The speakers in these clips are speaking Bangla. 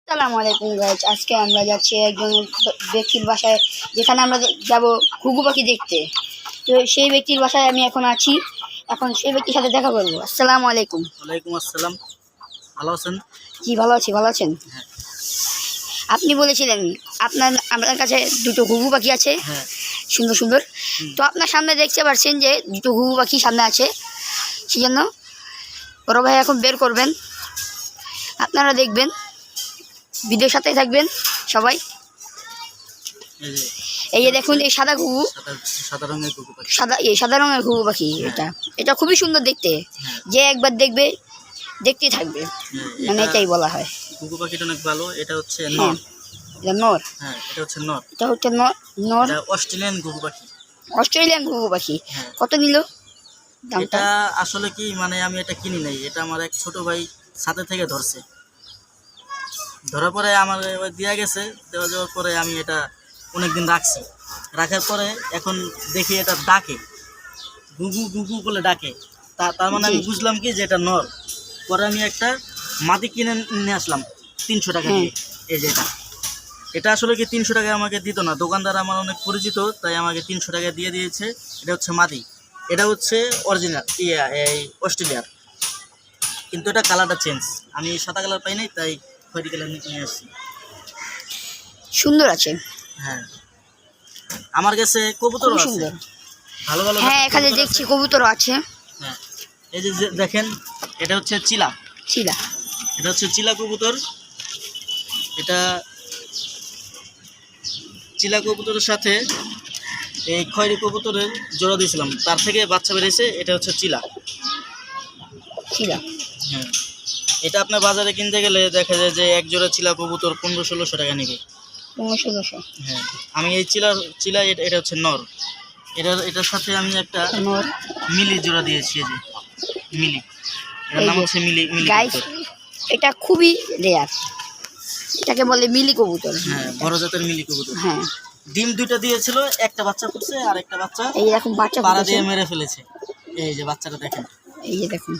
আসসালামু আলাইকুম গাইজ। আজকে আমরা যাচ্ছি একজন ব্যক্তির বাসায়, যেখানে আমরা যাব ঘুঘু পাখি দেখতে। তো সেই ব্যক্তির বাসায় আমি এখন আছি, এখন সেই ব্যক্তির সাথে দেখা করবো। আসসালামু আলাইকুম। ওয়ালাইকুম আসসালাম। ভালো আছেন? জি ভালো আছি। ভালো আছেন? হ্যাঁ। আপনি বলেছিলেন আপনার কাছে দুটো ঘুঘু পাখি আছে, হ্যাঁ। সুন্দর সুন্দর। তো আপনার সামনে দেখতে পাচ্ছেন যে দুটো ঘুঘু পাখি সামনে আছে, সেই জন্য বড় ভাই এখন বের করবেন, আপনারা দেখবেন, ভিডিওর সাথেই থাকবেন সবাই। এই যে দেখুন, এই সাদা ঘুঘু, সাদা রঙের ঘুঘু পাখি, সাদা রঙের ঘুঘু পাখি। এটা খুবই সুন্দর দেখতে, যে একবার দেখবে দেখতেই থাকবে, মানে এটাই বলা হয়। ঘুঘু পাখিটা অনেক ভালো। এটা হচ্ছে নর। এটা নর। হ্যাঁ, এটা হচ্ছে নর। এটা হচ্ছে নর। অস্ট্রেলিয়ান ঘুঘু পাখি। অস্ট্রেলিয়ান ঘুঘু পাখি। কত নিল দামটা? এটা আসলে কি, মানে আমি এটা কিনি নাই, এটা আমার এক ছোট ভাই সাথে থেকে ধরছে। ধরার পরে আমার দেওয়া গেছে, দেওয়া যাওয়ার পরে আমি এটা অনেকদিন রাখছি। রাখার পরে এখন দেখি এটা ডাকে, ঘুঘু ঘুঘু বলে ডাকে। তার মানে আমি বুঝলাম কি যে এটা নর। পরে আমি একটা মাটি কিনে নিয়ে আসলাম 300 টাকা দিয়ে। এই যে এটা আসলে কি 300 টাকায় আমাকে দিত না, দোকানদার আমার অনেক পরিচিত, তাই আমাকে 300 টাকা দিয়ে দিয়েছে। এটা হচ্ছে মাদি, এটা হচ্ছে অরিজিনাল এই অস্ট্রেলিয়ার, কিন্তু এটা কালারটা চেঞ্জ। আমি সাদা কালার পাই নাই, তাই খয়েরি কালার নিয়ে আসছি। সুন্দর আছে। হ্যাঁ, আমার কাছে কবুতর আছে সুন্দর, ভালো ভালো। হ্যাঁ, এখানে দেখছি কবুতর আছে। হ্যাঁ, এই যে দেখেন, এটা হচ্ছে চিলা। এটা হচ্ছে চিলা কবুতর। এটা চিলা কবুতরের সাথে এই খয়েরি কবুতরের জোড়া দিয়েছিলাম, তার থেকে বাচ্চা বেরিয়েছে। এটা হচ্ছে চিলা। হ্যাঁ, এটা আপনার বাজারে কিনতে গেলে দেখা যায় যে এক জোড়া চিলা কবুতর 1500-1600 টাকা নেবে। 1500। হ্যাঁ, আমি এই চিলা এটা হচ্ছে নর। এটার সাথে আমি একটা মিলি জোড়া দিয়েছি। এই যে মিলি, এটার নাম হচ্ছে মিলি কবুতর। এটা খুবই রেয়ার, এটাকে বলে মিলি কবুতর। হ্যাঁ, বড় জাতের মিলি কবুতর। হ্যাঁ, ডিম দুইটা দিয়েছিল, একটা বাচ্চা ফুটছে আর একটা বাচ্চা এই রকম বাচ্চা পাড়া দিয়ে মেরে ফেলেছে। এই যে বাচ্চাটা দেখেন, এই যে দেখুন,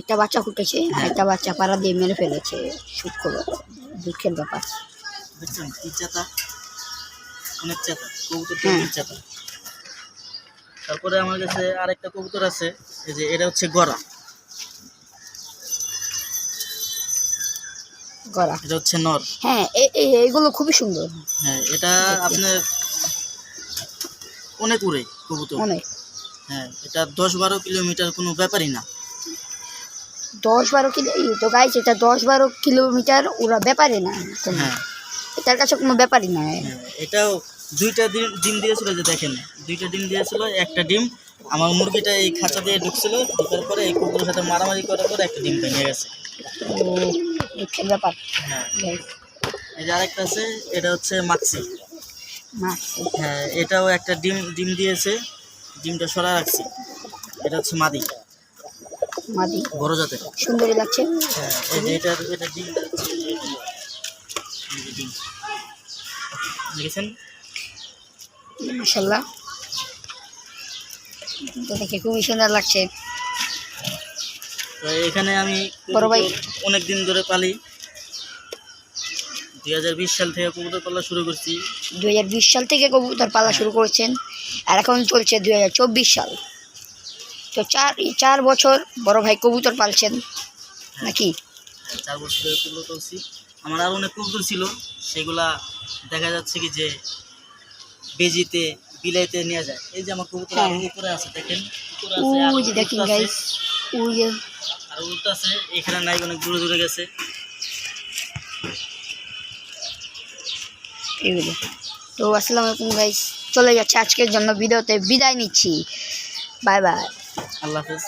একটা বাচ্চা ফুটেছে আর একটা বাচ্চা পাড়া দিয়ে মেরে ফেলেছে। দুঃখের ব্যাপার। দেখছেন কি চেতা, অনেক চেতা কবুতরটা, অনেক চেতা। তারপরে আমার কাছে আরেকটা কবুতর আছে, এই যে এটা হচ্ছে গড়া। এটা হচ্ছে নর। হ্যাঁ, এইগুলো খুবই সুন্দর। হ্যাঁ, এটা আপনার অনেক উড়ে কবুতর, অনেক। হ্যাঁ, এটা 10-12 কিলোমিটার কোনো ব্যাপারই না। 10-12 কিলো তো গাইছে, এটা 10-12 কিলোমিটার ওরা ব্যাপারই না। হ্যাঁ, এটার কাছে কোনো ব্যাপারই না। এটাও দুইটা ডিম দিয়েছিল, যে দেখেন দুইটা ডিম দিয়েছিল। একটা ডিম আমার মুরগিটা এই খাঁচা দিয়ে ঢুকছিল, ঢুকার পরে এই কুকুরের সাথে মারামারি করার পরে একটা ডিম ভেঙে গেছে। ব্যাপার। হ্যাঁ, এই যে আরেকটা আছে, এটা হচ্ছে মাক্সি। হ্যাঁ, এটাও একটা ডিম দিয়েছে, ডিমটা সরা রাখছি। এটা হচ্ছে মাদি, বড় জাতের, সুন্দরই লাগছে। হ্যাঁ, এই যে এটা ডিম দেখেছেন, মাশাআল্লাহ, দেখে খুবই সুন্দর লাগছে। তো এখানে আমি বড় ভাই অনেক দিন ধরে পালি, 2020 সাল থেকে কবুতর পালা শুরু করছি। 2020 সাল থেকে কবুতর পালা শুরু করেছেন, আর এখন চলছে 2024 সাল। তো 4 বছর বড় ভাই কবুতর পালছেন নাকি? 4 বছর ধরে কবুতর পালছি। আমার আর অনেক কবুতর ছিল, সেগুলা দেখা যাচ্ছে কি যে বেজিতে বিলাইতে নিয়ে যায়। এই যে আমার কবুতর আর উপরে আছে, দেখেন ওই যে দেখেন গাইস, ওই যে আর উল্টো আছে, এখানে নাই, অনেক দূরে দূরে গেছে এগুলো। তো আসসালামু আলাইকুম গাইস, চলে যাচ্ছে আজকের জন্য, ভিডিওতে বিদায় নিচ্ছি। বাই বাই, আল্লাহ হাফেজ।